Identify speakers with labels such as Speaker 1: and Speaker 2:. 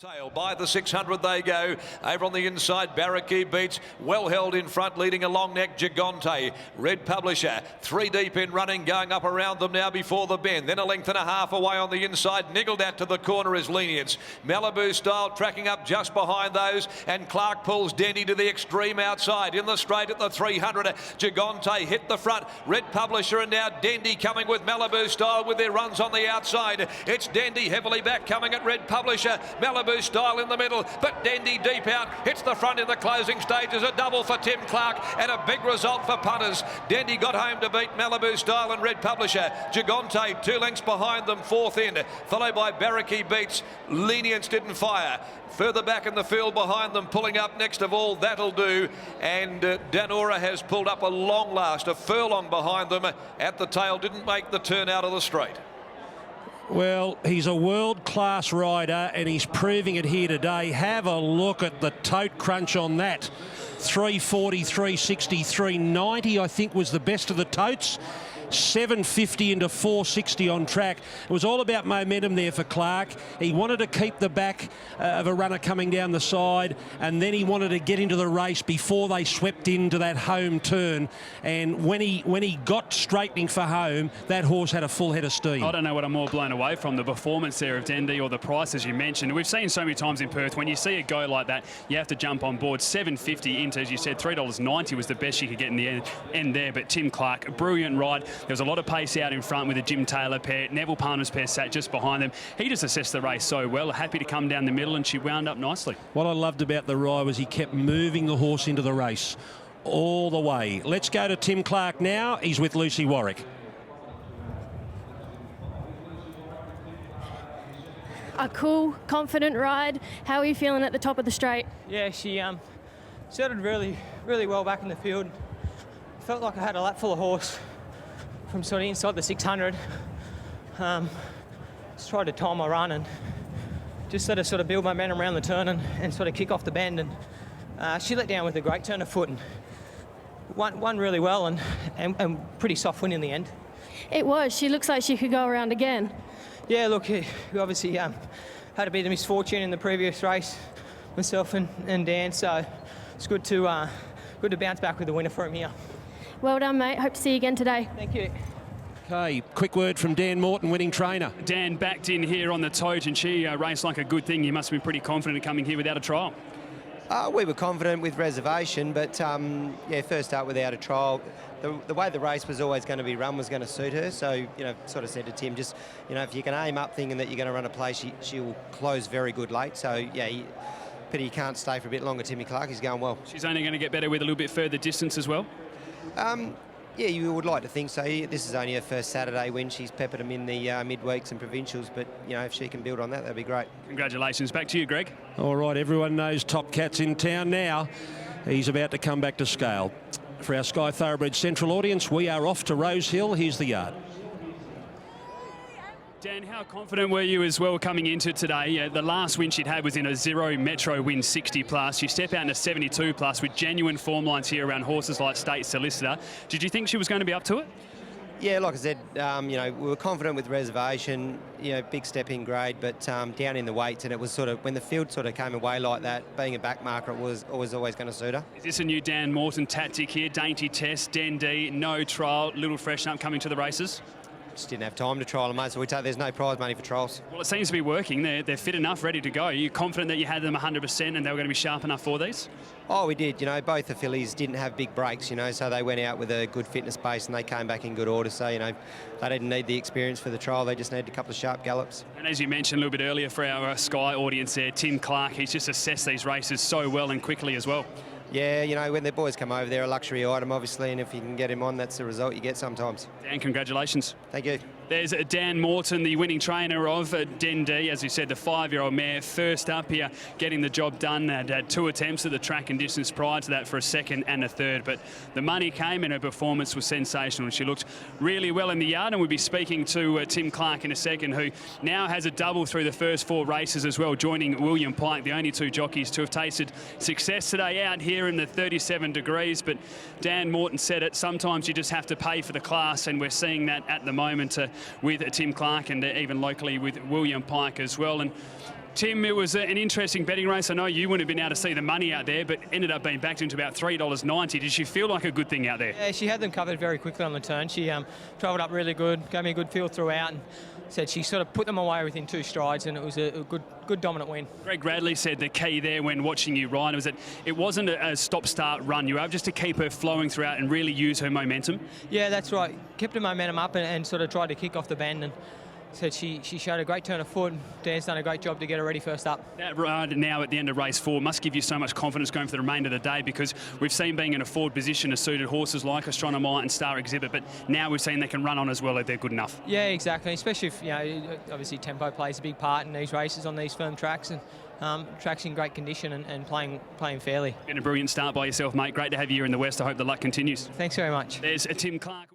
Speaker 1: Tail by the 600 they go. Over on the inside, Barracky beats. Well held in front, leading a long neck, Gigante. Red Publisher, 3 deep in running, going up around them now before the bend. Then a length and a half away on the inside. Niggled out to the corner is Lenience. Malibu Style tracking up just behind those. And Clark pulls Denny to the extreme outside. In the straight at the 300, Gigante hit the front. Red Publisher and now Dendy coming with Malibu Style with their runs on the outside. It's Dendy heavily back coming at Red Publisher. Malibu Style in the middle, but Dendy deep out. Hits the front in the closing stages. A double for Tim Clark and a big result for punters. Dendy got home to beat Malibu Style and Red Publisher. Gigante 2 lengths behind them, 4th in, followed by Barracky beats. Lenience didn't fire. Further back in the field behind them, pulling up next of all, That'll Do. And Danora has pulled up a long last, a furlong behind them at the tail. Didn't make the turn out of the straight.
Speaker 2: Well, he's a world-class rider and he's proving it here today. Have a look at the tote crunch on that. 340, 360, 390, I think was the best of the totes. 750 into 460 on track. It was all about momentum there for Clark. He wanted to keep the back of a runner coming down the side, and then he wanted to get into the race before they swept into that home turn. And when he got straightening for home, that horse had a full head of steam.
Speaker 3: I don't know what I'm more blown away from, the performance there of Dendy or the price, as you mentioned. We've seen so many times in Perth, when you see it go like that, you have to jump on board. 750 into, as you said, $3.90 was the best you could get in the end there. But Tim Clark, a brilliant ride. There was a lot of pace out in front with the Jim Taylor pair. Neville Palmer's pair sat just behind them. He just assessed the race so well. Happy to come down the middle, and she wound up nicely. What
Speaker 2: I loved about the ride was he kept moving the horse into the race all the way. Let's go to Tim Clark now. He's with Lucy Warwick.
Speaker 4: A cool, confident ride. How are you feeling at the top of the straight?
Speaker 5: Yeah, she settled really well back in the field. Felt like I had a lap full of horse from sort of inside the 600. Just tried to time my run and just sort of build momentum around the turn and sort of kick off the bend. And she let down with a great turn of foot and won really well and pretty soft win in the end.
Speaker 4: It was. She looks like she could go around again.
Speaker 5: Yeah, look, we obviously had a bit of misfortune in the previous race, myself and Dan, so it's good to bounce back with a winner for him here.
Speaker 4: Well done, mate. Hope to see you again today.
Speaker 5: Thank you.
Speaker 2: Okay, quick word from Dan Morton, winning trainer.
Speaker 3: Dan backed in here on the tote, and she raced like a good thing. You must have been pretty confident coming here without a trial.
Speaker 6: We were confident with reservation, but yeah, first up without a trial. The way the race was always going to be run was going to suit her. So, sort of said to Tim, just, if you can aim up thinking that you're going to run a place, she'll close very good late. So, yeah, pity he can't stay for a bit longer, Timmy Clark. He's going well.
Speaker 3: She's only going to get better with a little bit further distance as well?
Speaker 6: Yeah, you would like to think so. This is only her first Saturday win. She's peppered them in the midweeks and provincials, but if she can build on that, that'd be great.
Speaker 3: Congratulations. Back to you, Greg.
Speaker 2: All right, everyone knows Top Cat's in town now. He's about to come back to scale. For our Sky Thoroughbred Central audience, we are off to Rose Hill. Here's the yard.
Speaker 3: Dan, how confident were you as well coming into today? The last win she'd had was in a 0 Metro win 60 plus. You step out in a 72 plus with genuine form lines here around horses like State Solicitor. Did you think she was going to be up to it?
Speaker 6: Yeah, like I said, we were confident with reservation, big step in grade, but down in the weights, and it was sort of, when the field sort of came away like that, being a back marker, it was always going to suit her.
Speaker 3: Is this a new Dan Morton tactic here? Dainty test, Dendy, no trial, little freshen up coming to the races?
Speaker 6: Just didn't have time to trial them, mate, so there's no prize money for trials.
Speaker 3: Well, it seems to be working. They're fit enough, ready to go. Are you confident that you had them 100% and they were going to be sharp enough for these?
Speaker 6: Oh, we did. Both the fillies didn't have big breaks, so they went out with a good fitness base and they came back in good order. So, they didn't need the experience for the trial. They just needed a couple of sharp gallops.
Speaker 3: And as you mentioned a little bit earlier for our Sky audience there, Tim Clark, he's just assessed these races so well and quickly as well.
Speaker 6: Yeah, when the boys come over, they're a luxury item, obviously, and if you can get him on, that's the result you get sometimes.
Speaker 3: Dan, congratulations.
Speaker 6: Thank you.
Speaker 3: There's Dan Morton, the winning trainer of Dendy, as you said, the 5-year-old mare, first up here, getting the job done. Had 2 attempts at the track and distance prior to that for a second and a third, but the money came and her performance was sensational. She looked really well in the yard, and we'll be speaking to Tim Clark in a second, who now has a double through the first 4 races as well, joining William Pike, the only 2 jockeys to have tasted success today out here in the 37 degrees. But Dan Morton said it, sometimes you just have to pay for the class, and we're seeing that at the moment with Tim Clark and even locally with William Pike as well. And Tim, it was an interesting betting race. I know you wouldn't have been able to see the money out there, but ended up being backed into about $3.90. Did she feel like a good thing out there?
Speaker 5: Yeah, she had them covered very quickly on the turn. She travelled up really good, gave me a good feel throughout, and said she sort of put them away within 2 strides, and it was a good dominant win.
Speaker 3: Greg Radley said the key there when watching you ride was that it wasn't a stop-start run. You were able just to keep her flowing throughout and really use her momentum.
Speaker 5: Yeah, that's right. Kept her momentum up and sort of tried to kick off the bend, and said she showed a great turn of foot. Dan's done a great job to get her ready first up.
Speaker 3: That ride now at the end of race 4 must give you so much confidence going for the remainder of the day, because we've seen being in a forward position has suited horses like Astronomer and Star Exhibit, but now we've seen they can run on as well if they're good enough.
Speaker 5: Yeah, exactly. Especially if, obviously tempo plays a big part in these races on these firm tracks, and tracks in great condition and playing fairly.
Speaker 3: Been a brilliant start by yourself, mate. Great to have you here in the West. I hope the luck continues.
Speaker 5: Thanks very much.
Speaker 3: There's Tim Clark.